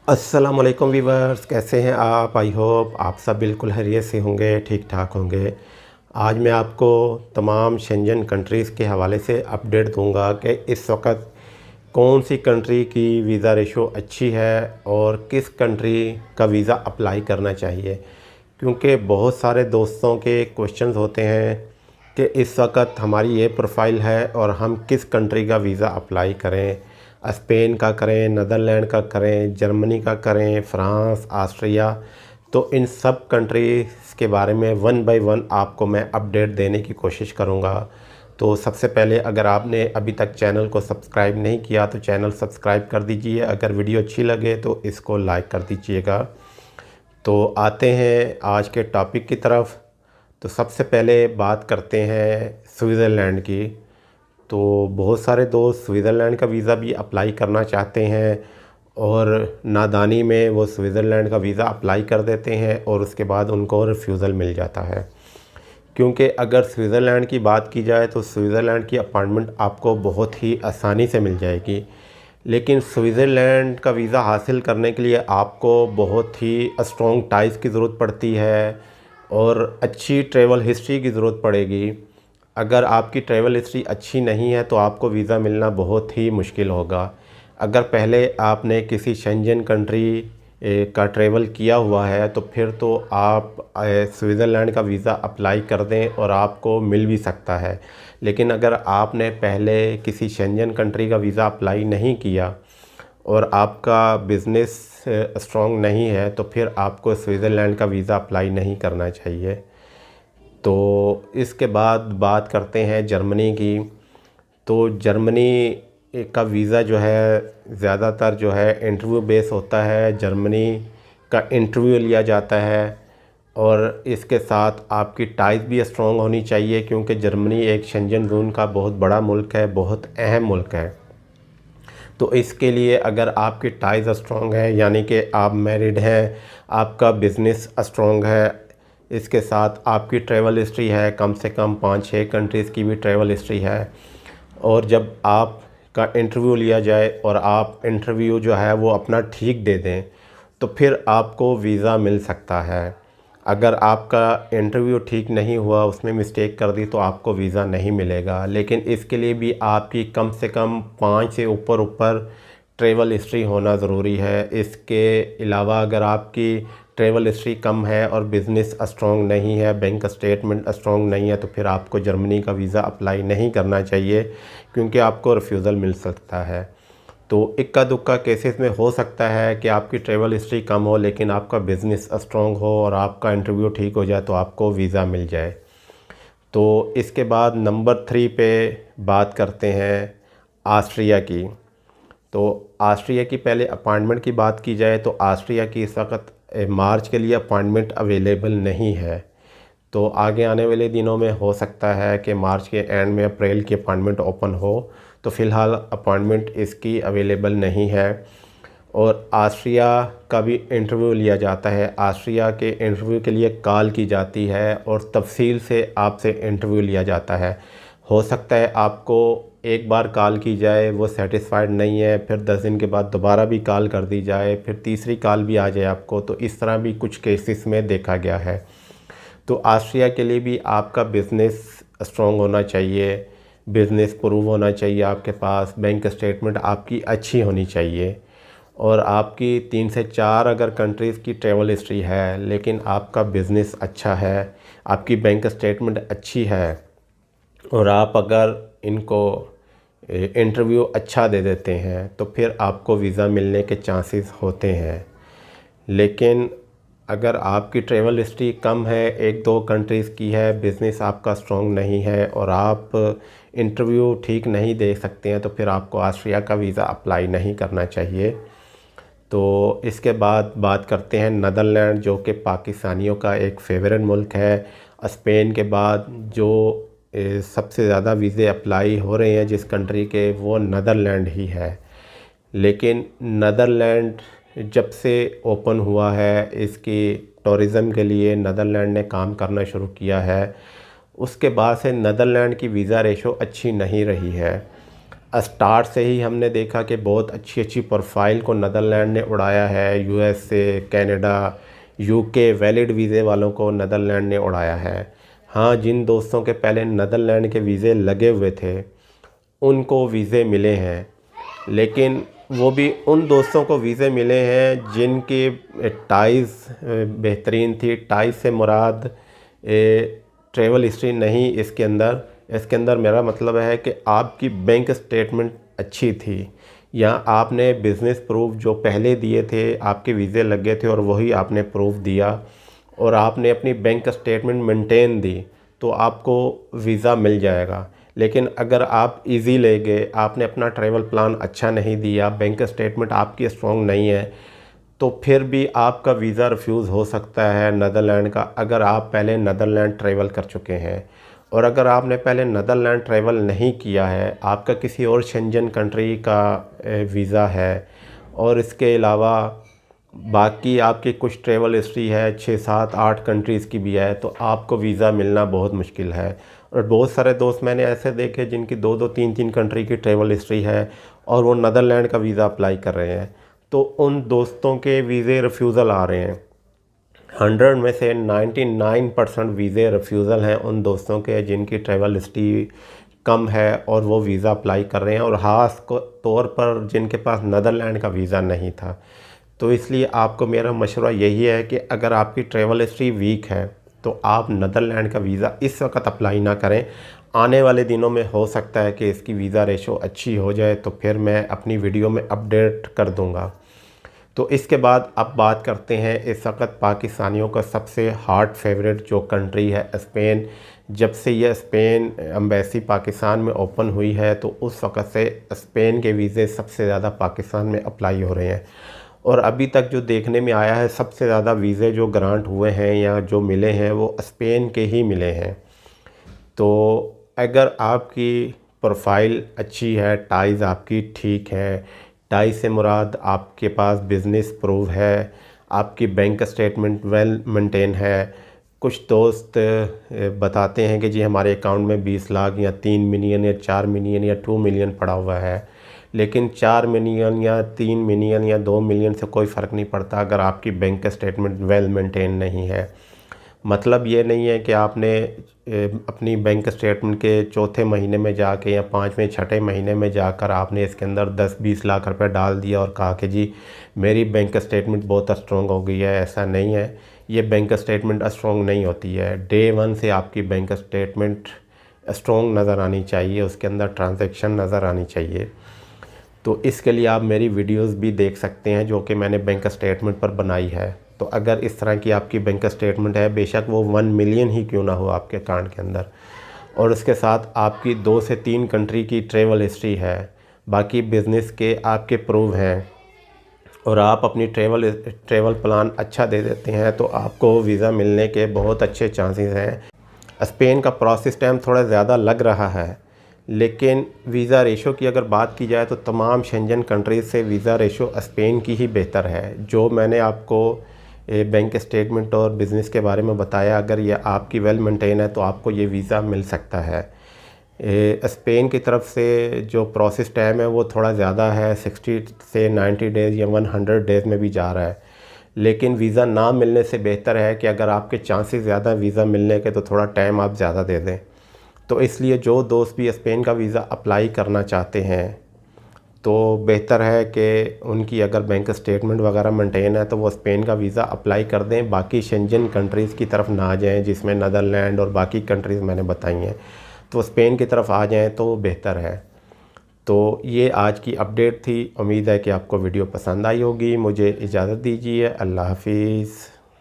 अस्सलाम वालेकुम वीवर्स, कैसे हैं आप? आई होप आप सब बिल्कुल खैरियत से होंगे, ठीक ठाक होंगे। आज मैं आपको तमाम शेंजन कंट्रीज़ के हवाले से अपडेट दूंगा कि इस वक्त कौन सी कंट्री की वीज़ा रेशो अच्छी है और किस कंट्री का वीज़ा अप्लाई करना चाहिए। क्योंकि बहुत सारे दोस्तों के क्वेश्चंस होते हैं कि इस वक्त हमारी ये प्रोफाइल है और हम किस कंट्री का वीज़ा अप्लाई करें। स्पेन का करें, नीदरलैंड का करें, जर्मनी का करें, फ्रांस, ऑस्ट्रिया। तो इन सब कंट्रीज़ के बारे में वन बाय वन आपको मैं अपडेट देने की कोशिश करूँगा। तो सबसे पहले अगर आपने अभी तक चैनल को सब्सक्राइब नहीं किया तो चैनल सब्सक्राइब कर दीजिए। अगर वीडियो अच्छी लगे तो इसको लाइक कर दीजिएगा। तो आते हैं आज के टॉपिक की तरफ। तो सबसे पहले बात करते हैं स्विट्ज़रलैंड की। तो बहुत सारे दोस्त स्विट्ज़रलैंड का वीज़ा भी अप्लाई करना चाहते हैं और नादानी में वो स्विट्ज़रलैंड का वीज़ा अप्लाई कर देते हैं और उसके बाद उनको रिफ्यूज़ल मिल जाता है। क्योंकि अगर स्विट्ज़रलैंड की बात की जाए तो स्विट्ज़रलैंड की अपॉइंटमेंट आपको बहुत ही आसानी से मिल जाएगी, लेकिन स्विट्ज़रलैंड का वीज़ा हासिल करने के लिए आपको बहुत ही स्ट्रॉन्ग टाइज़ की ज़रूरत पड़ती है और अच्छी ट्रैवल हिस्ट्री की ज़रूरत पड़ेगी। अगर आपकी ट्रैवल हिस्ट्री अच्छी नहीं है तो आपको वीज़ा मिलना बहुत ही मुश्किल होगा। अगर पहले आपने किसी शेंजन कंट्री का ट्रैवल किया हुआ है तो फिर तो आप स्विट्ज़रलैंड का वीज़ा अप्लाई कर दें और आपको मिल भी सकता है। लेकिन अगर आपने पहले किसी शेंजन कंट्री का वीज़ा अप्लाई नहीं किया और आपका बिज़नेस स्ट्रॉन्ग नहीं है तो फिर आपको स्विट्ज़रलैंड का वीज़ा अप्लाई नहीं करना चाहिए। तो इसके बाद बात करते हैं जर्मनी की। तो जर्मनी का वीज़ा जो है ज़्यादातर जो है इंटरव्यू बेस होता है। जर्मनी का इंटरव्यू लिया जाता है और इसके साथ आपकी टाइज भी स्ट्रॉन्ग होनी चाहिए, क्योंकि जर्मनी एक शेंजन ज़ोन का बहुत बड़ा मुल्क है, बहुत अहम मुल्क है। तो इसके लिए अगर आपकी टाइज स्ट्रॉन्ग है, यानी कि आप मैरिड हैं, आपका बिज़नेस स्ट्रॉन्ग है, इसके साथ आपकी ट्रैवल हिस्ट्री है, कम से कम 5-6 कंट्रीज़ की भी ट्रैवल हिस्ट्री है, और जब आपका इंटरव्यू लिया जाए और आप इंटरव्यू जो है वो अपना ठीक दे दें तो फिर आपको वीज़ा मिल सकता है। अगर आपका इंटरव्यू ठीक नहीं हुआ, उसमें मिस्टेक कर दी तो आपको वीज़ा नहीं मिलेगा। लेकिन इसके लिए भी आपकी कम से कम 5 से ऊपर ट्रैवल हिस्ट्री होना ज़रूरी है। इसके अलावा अगर आपकी ट्रैवल हिस्ट्री कम है और बिज़नेस स्ट्रॉन्ग नहीं है, बैंक स्टेटमेंट स्ट्रॉन्ग नहीं है, तो फिर आपको जर्मनी का वीज़ा अप्लाई नहीं करना चाहिए, क्योंकि आपको रिफ्यूज़ल मिल सकता है। तो इक्का दुक्का केसेस में हो सकता है कि आपकी ट्रैवल हिस्ट्री कम हो लेकिन आपका बिज़नेस स्ट्रॉन्ग हो और आपका इंटरव्यू ठीक हो जाए तो आपको वीज़ा मिल जाए। तो इसके बाद नंबर 3 पे बात करते हैं ऑस्ट्रिया की। तो ऑस्ट्रिया की पहले अपॉइंटमेंट की बात की जाए तो ऑस्ट्रिया की इस वक्त मार्च के लिए अपॉइंटमेंट अवेलेबल नहीं है। तो आगे आने वाले दिनों में हो सकता है कि मार्च के एंड में अप्रैल की अपॉइंटमेंट ओपन हो। तो फ़िलहाल अपॉइंटमेंट इसकी अवेलेबल नहीं है। और ऑस्ट्रिया का भी इंटरव्यू लिया जाता है। ऑस्ट्रिया के इंटरव्यू के लिए कॉल की जाती है और तफसील से आपसे इंटरव्यू लिया जाता है। हो सकता है आपको एक बार कॉल की जाए, वो सेटिस्फाइड नहीं है, फिर 10 दिन के बाद दोबारा भी कॉल कर दी जाए, फिर तीसरी कॉल भी आ जाए आपको। तो इस तरह भी कुछ केसेस में देखा गया है। तो ऑस्ट्रिया के लिए भी आपका बिज़नेस स्ट्रॉन्ग होना चाहिए, बिज़नेस प्रूव होना चाहिए आपके पास, बैंक स्टेटमेंट आपकी अच्छी होनी चाहिए, और आपकी 3 से 4 अगर कंट्रीज़ की ट्रैवल हिस्ट्री है लेकिन आपका बिज़नेस अच्छा है, आपकी बैंक स्टेटमेंट अच्छी है और आप अगर इनको इंटरव्यू अच्छा दे देते हैं तो फिर आपको वीज़ा मिलने के चांसेस होते हैं। लेकिन अगर आपकी ट्रैवल हिस्ट्री कम है, 1-2 कंट्रीज़ की है, बिज़नेस आपका स्ट्रॉन्ग नहीं है और आप इंटरव्यू ठीक नहीं दे सकते हैं, तो फिर आपको ऑस्ट्रिया का वीज़ा अप्लाई नहीं करना चाहिए। तो इसके बाद बात करते हैं नीदरलैंड, जो कि पाकिस्तानियों का एक फेवरेट मुल्क है। स्पेन के बाद जो सबसे ज़्यादा वीज़े अप्लाई हो रहे हैं जिस कंट्री के, वो नीदरलैंड ही है। लेकिन नीदरलैंड जब से ओपन हुआ है, इसकी टूरिज़म के लिए नीदरलैंड ने काम करना शुरू किया है, उसके बाद से नीदरलैंड की वीज़ा रेशो अच्छी नहीं रही है। स्टार्ट से ही हमने देखा कि बहुत अच्छी अच्छी प्रोफाइल को नीदरलैंड ने उड़ाया है। यूएसए, कनाडा, यूके वैलिड वीज़े वालों को नीदरलैंड ने उड़ाया है। हाँ, जिन दोस्तों के पहले नीदरलैंड के वीज़े लगे हुए थे उनको वीज़े मिले हैं, लेकिन वो भी उन दोस्तों को वीज़े मिले हैं जिनकी टाइज़ बेहतरीन थी। टाइज़ से मुराद ट्रैवल हिस्ट्री नहीं, इसके अंदर मेरा मतलब है कि आपकी बैंक स्टेटमेंट अच्छी थी, या आपने बिज़नेस प्रूफ जो पहले दिए थे, आपके वीज़े लगे थे और वही आपने प्रूफ दिया और आपने अपनी बैंक स्टेटमेंट मेंटेन दी, तो आपको वीज़ा मिल जाएगा। लेकिन अगर आप इजी ले गए, आपने अपना ट्रैवल प्लान अच्छा नहीं दिया, बैंक स्टेटमेंट आपकी स्ट्रॉन्ग नहीं है, तो फिर भी आपका वीज़ा रिफ्यूज़ हो सकता है नीदरलैंड का, अगर आप पहले नीदरलैंड ट्रैवल कर चुके हैं। और अगर आपने पहले नीदरलैंड ट्रैवल नहीं किया है, आपका किसी और शेंजन कंट्री का वीज़ा है और इसके अलावा बाकी आपकी कुछ ट्रैवल हिस्ट्री है, 6, 7, 8 कंट्रीज़ की भी है, तो आपको वीज़ा मिलना बहुत मुश्किल है। और बहुत सारे दोस्त मैंने ऐसे देखे जिनकी 2-2, 3-3 कंट्री की ट्रैवल हिस्ट्री है और वो नीदरलैंड का वीज़ा अप्लाई कर रहे हैं, तो उन दोस्तों के वीज़े रिफ्यूज़ल आ रहे हैं। 100 में से 99% वीज़े रिफ्यूज़ल हैं उन दोस्तों के जिनकी ट्रैवल हिस्ट्री कम है और वो वीज़ा अप्लाई कर रहे हैं, और ख़ास तौर पर जिनके पास नीदरलैंड का वीज़ा नहीं था। तो इसलिए आपको मेरा मशवरा यही है कि अगर आपकी ट्रैवल हिस्ट्री वीक है तो आप नीदरलैंड का वीज़ा इस वक्त अप्लाई ना करें। आने वाले दिनों में हो सकता है कि इसकी वीज़ा रेशो अच्छी हो जाए, तो फिर मैं अपनी वीडियो में अपडेट कर दूंगा। तो इसके बाद अब बात करते हैं इस वक्त पाकिस्तानियों का सबसे हार्ट फेवरेट जो कंट्री है स्पेन। जब से यह स्पेन एम्बेसी पाकिस्तान में ओपन हुई है तो उस वक्त से स्पेन के वीज़े सबसे ज़्यादा पाकिस्तान में अप्लाई हो रहे हैं, और अभी तक जो देखने में आया है सबसे ज़्यादा वीज़े जो ग्रांट हुए हैं या जो मिले हैं वो स्पेन के ही मिले हैं। तो अगर आपकी प्रोफाइल अच्छी है, टाइज़ आपकी ठीक है, टाइज़ से मुराद आपके पास बिज़नेस प्रूफ है, आपकी बैंक स्टेटमेंट वेल मेंटेन है। कुछ दोस्त बताते हैं कि जी हमारे अकाउंट में 20 लाख या 3 मिलियन या 4 मिलियन या 2 मिलियन पड़ा हुआ है, लेकिन 4 मिलियन या 3 मिलियन या 2 मिलियन से कोई फ़र्क नहीं पड़ता अगर आपकी बैंक स्टेटमेंट वेल मेंटेन नहीं है। मतलब ये नहीं है कि आपने अपनी बैंक स्टेटमेंट के चौथे महीने में जाके या 5वें 6ठे महीने में जाकर आपने इसके अंदर 10-20 लाख रुपए डाल दिया और कहा कि जी मेरी बैंक स्टेटमेंट बहुत स्ट्रॉन्ग हो गई है। ऐसा नहीं है, ये बैंक स्टेटमेंट स्ट्रॉन्ग नहीं होती है। डे 1 से आपकी बैंक स्टेटमेंट स्ट्रॉन्ग नज़र आनी चाहिए, उसके अंदर ट्रांजैक्शन नज़र आनी चाहिए। तो इसके लिए आप मेरी वीडियोस भी देख सकते हैं जो कि मैंने बैंक स्टेटमेंट पर बनाई है। तो अगर इस तरह की आपकी बैंक स्टेटमेंट है, बेशक वो 1 मिलियन ही क्यों ना हो आपके अकाउंट के अंदर, और उसके साथ आपकी 2 से 3 कंट्री की ट्रैवल हिस्ट्री है, बाकी बिज़नेस के आपके प्रूफ हैं, और आप अपनी ट्रैवल प्लान अच्छा दे देते हैं, तो आपको वीज़ा मिलने के बहुत अच्छे चांसेस हैं। स्पेन का प्रोसेस टाइम थोड़ा ज़्यादा लग रहा है, लेकिन वीज़ा रेशो की अगर बात की जाए तो तमाम शेंजन कंट्रीज़ से वीज़ा रेशो स्पेन की ही बेहतर है। जो मैंने आपको बैंक स्टेटमेंट और बिज़नेस के बारे में बताया, अगर ये आपकी वेल मेंटेन है तो आपको ये वीज़ा मिल सकता है। स्पेन की तरफ से जो प्रोसेस टाइम है वो थोड़ा ज़्यादा है, 60 से 90 डेज़ या 100 डेज़ में भी जा रहा है, लेकिन वीज़ा ना मिलने से बेहतर है कि अगर आपके चांसेस ज़्यादा वीज़ा मिलने के तो थोड़ा टाइम आप ज़्यादा दे दें। तो इसलिए जो दोस्त भी स्पेन का वीज़ा अप्लाई करना चाहते हैं तो बेहतर है कि उनकी अगर बैंक स्टेटमेंट वगैरह मेंटेन है तो वो स्पेन का वीज़ा अप्लाई कर दें, बाकी शेंजन कंट्रीज़ की तरफ ना आ जाएं जिसमें नीदरलैंड और बाकी कंट्रीज़ मैंने बताई हैं, तो स्पेन की तरफ आ जाएं तो बेहतर है। तो ये आज की अपडेट थी, उम्मीद है कि आपको वीडियो पसंद आई होगी। मुझे इजाज़त दीजिए, अल्लाह हाफिज़।